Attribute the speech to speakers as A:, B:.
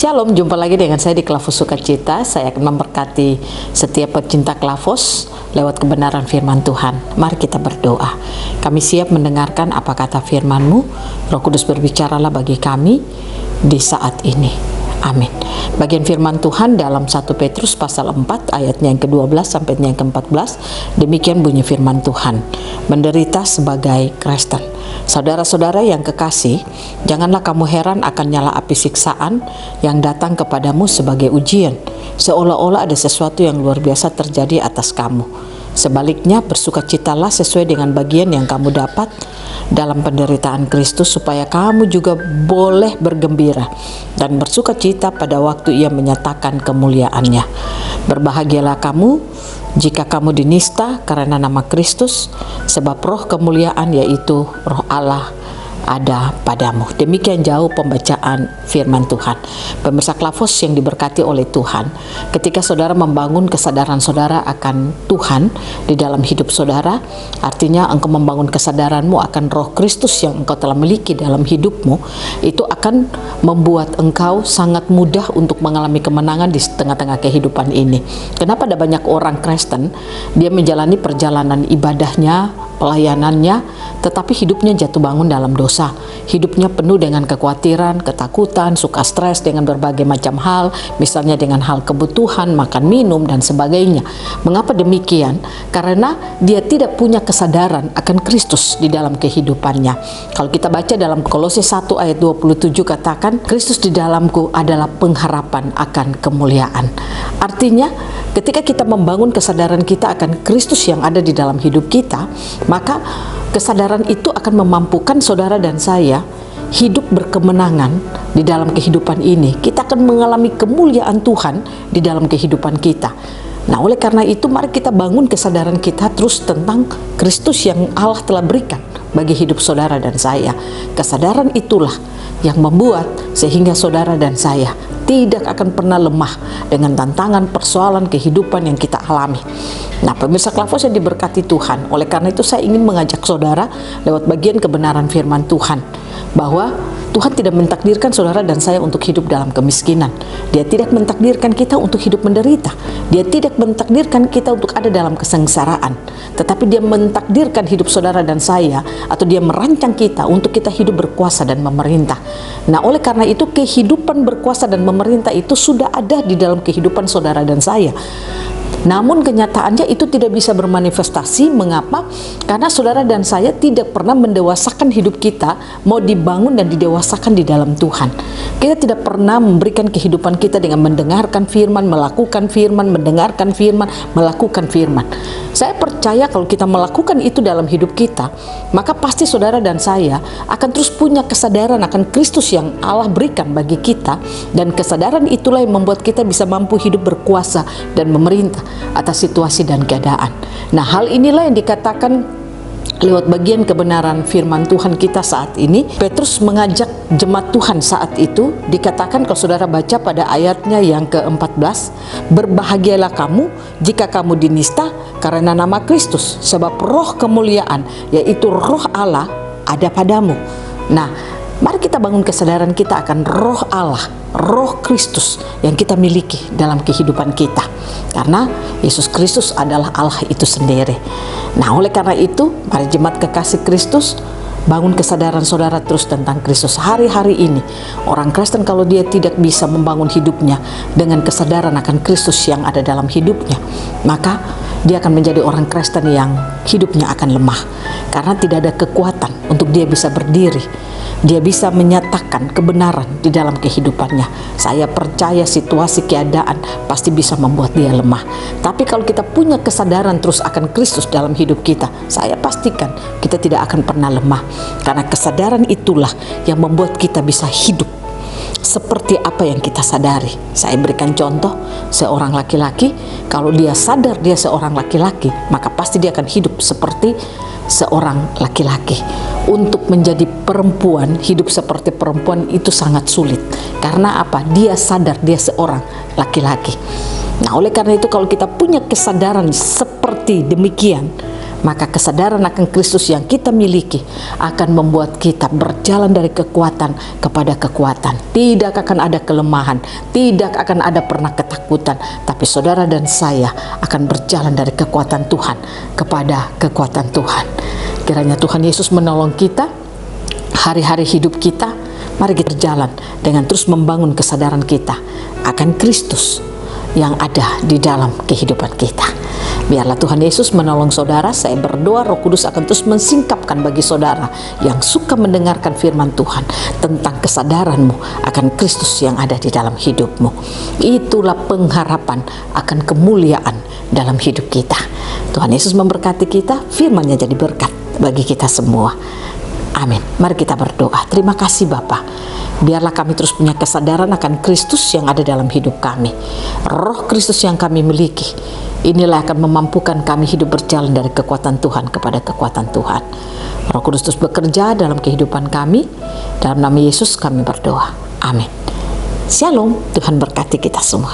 A: Shalom, jumpa lagi dengan saya di Klavos Sukacita. Saya akan memberkati setiap pecinta Klavos lewat kebenaran firman Tuhan. Mari kita berdoa. Kami siap mendengarkan apa kata firman-Mu. Roh Kudus berbicaralah bagi kami di saat ini. Amin. Bagian firman Tuhan dalam 1 Petrus pasal 4 ayatnya yang ke-12 sampai yang ke-14. Demikian bunyi firman Tuhan. Menderita sebagai Kristen. Saudara-saudara yang kekasih, janganlah kamu heran akan nyala api siksaan yang datang kepadamu sebagai ujian, seolah-olah ada sesuatu yang luar biasa terjadi atas kamu. Sebaliknya, bersukacitalah sesuai dengan bagian yang kamu dapat dalam penderitaan Kristus, supaya kamu juga boleh bergembira dan bersukacita pada waktu Ia menyatakan kemuliaannya. Berbahagialah kamu jika kamu dinista karena nama Kristus, sebab roh kemuliaan, yaitu roh Allah, ada padamu. Demikian jauh pembacaan firman Tuhan. Pemirsa Klavos yang diberkati oleh Tuhan, ketika saudara membangun kesadaran saudara akan Tuhan di dalam hidup saudara, artinya engkau membangun kesadaranmu akan roh Kristus yang engkau telah miliki dalam hidupmu, itu akan membuat engkau sangat mudah untuk mengalami kemenangan di tengah-tengah kehidupan ini. Kenapa ada banyak orang Kristen, dia menjalani perjalanan ibadahnya, pelayanannya, tetapi hidupnya jatuh bangun dalam dosa. Hidupnya penuh dengan kekhawatiran, ketakutan, suka stres dengan berbagai macam hal, misalnya dengan hal kebutuhan, makan, minum, dan sebagainya. Mengapa demikian? Karena dia tidak punya kesadaran akan Kristus di dalam kehidupannya. Kalau kita baca dalam Kolose 1 ayat 27 katakan, Kristus di dalamku adalah pengharapan akan kemuliaan. Artinya, ketika kita membangun kesadaran kita akan Kristus yang ada di dalam hidup kita, maka kesadaran itu akan memampukan saudara dan saya hidup berkemenangan di dalam kehidupan ini. Kita akan mengalami kemuliaan Tuhan di dalam kehidupan kita. Nah, oleh karena itu mari kita bangun kesadaran kita terus tentang Kristus yang Allah telah berikan bagi hidup saudara dan saya. Kesadaran itulah yang membuat sehingga saudara dan saya tidak akan pernah lemah dengan tantangan persoalan kehidupan yang kita alami. Nah, pemirsa Klavos yang diberkati Tuhan, oleh karena itu saya ingin mengajak saudara lewat bagian kebenaran firman Tuhan, bahwa Tuhan tidak mentakdirkan saudara dan saya untuk hidup dalam kemiskinan. Dia tidak mentakdirkan kita untuk hidup menderita. Dia tidak mentakdirkan kita untuk ada dalam kesengsaraan. Tetapi Dia mentakdirkan hidup saudara dan saya, atau Dia merancang kita untuk kita hidup berkuasa dan memerintah. Nah, oleh karena itu kehidupan berkuasa dan memerintah itu sudah ada di dalam kehidupan saudara dan saya. Namun kenyataannya itu tidak bisa bermanifestasi. Mengapa? Karena saudara dan saya tidak pernah mendewasakan hidup kita, mau dibangun dan didewasakan di dalam Tuhan. Kita tidak pernah memberikan kehidupan kita dengan mendengarkan firman, melakukan firman, mendengarkan firman, melakukan firman. Saya percaya kalau kita melakukan itu dalam hidup kita, maka pasti saudara dan saya akan terus punya kesadaran akan Kristus yang Allah berikan bagi kita, dan kesadaran itulah yang membuat kita bisa mampu hidup berkuasa dan memerintah atas situasi dan keadaan. Nah, hal inilah yang dikatakan lewat bagian kebenaran firman Tuhan kita saat ini. Petrus mengajak jemaat Tuhan saat itu, dikatakan kalau saudara baca pada ayatnya yang ke-14, berbahagialah kamu jika kamu dinista karena nama Kristus, sebab roh kemuliaan, yaitu roh Allah, ada padamu. Nah, mari kita bangun kesadaran kita akan roh Allah, roh Kristus yang kita miliki dalam kehidupan kita. Karena Yesus Kristus adalah Allah itu sendiri. Nah, oleh karena itu, mari jemaat kekasih Kristus, bangun kesadaran saudara terus tentang Kristus. Hari-hari ini, orang Kristen kalau dia tidak bisa membangun hidupnya dengan kesadaran akan Kristus yang ada dalam hidupnya, maka dia akan menjadi orang Kristen yang hidupnya akan lemah. Karena tidak ada kekuatan untuk dia bisa berdiri. Dia bisa menyatakan kebenaran di dalam kehidupannya. Saya percaya situasi keadaan pasti bisa membuat dia lemah. Tapi kalau kita punya kesadaran terus akan Kristus dalam hidup kita, saya pastikan kita tidak akan pernah lemah. Karena kesadaran itulah yang membuat kita bisa hidup seperti apa yang kita sadari. Saya berikan contoh, seorang laki-laki, kalau dia sadar dia seorang laki-laki, maka pasti dia akan hidup seperti seorang laki-laki. Untuk menjadi perempuan, hidup seperti perempuan itu sangat sulit. Karena apa? Dia sadar dia seorang laki-laki. Nah, oleh karena itu kalau kita punya kesadaran seperti demikian, maka kesadaran akan Kristus yang kita miliki akan membuat kita berjalan dari kekuatan kepada kekuatan. Tidak akan ada kelemahan, tidak akan ada pernah ketakutan, tapi saudara dan saya akan berjalan dari kekuatan Tuhan kepada kekuatan Tuhan. Kiranya Tuhan Yesus menolong kita hari-hari hidup kita. Mari kita berjalan dengan terus membangun kesadaran kita akan Kristus yang ada di dalam kehidupan kita. Biarlah Tuhan Yesus menolong saudara. Saya berdoa Roh Kudus akan terus mensingkapkan bagi saudara yang suka mendengarkan firman Tuhan tentang kesadaranmu akan Kristus yang ada di dalam hidupmu. Itulah pengharapan akan kemuliaan dalam hidup kita. Tuhan Yesus memberkati kita, firman-Nya jadi berkat bagi kita semua. Amin. Mari kita berdoa. Terima kasih Bapa. Biarlah kami terus punya kesadaran akan Kristus yang ada dalam hidup kami. Roh Kristus yang kami miliki, inilah akan memampukan kami hidup berjalan dari kekuatan Tuhan kepada kekuatan Tuhan. Roh Kudus terus bekerja dalam kehidupan kami. Dalam nama Yesus kami berdoa. Amin. Shalom. Tuhan berkati kita semua.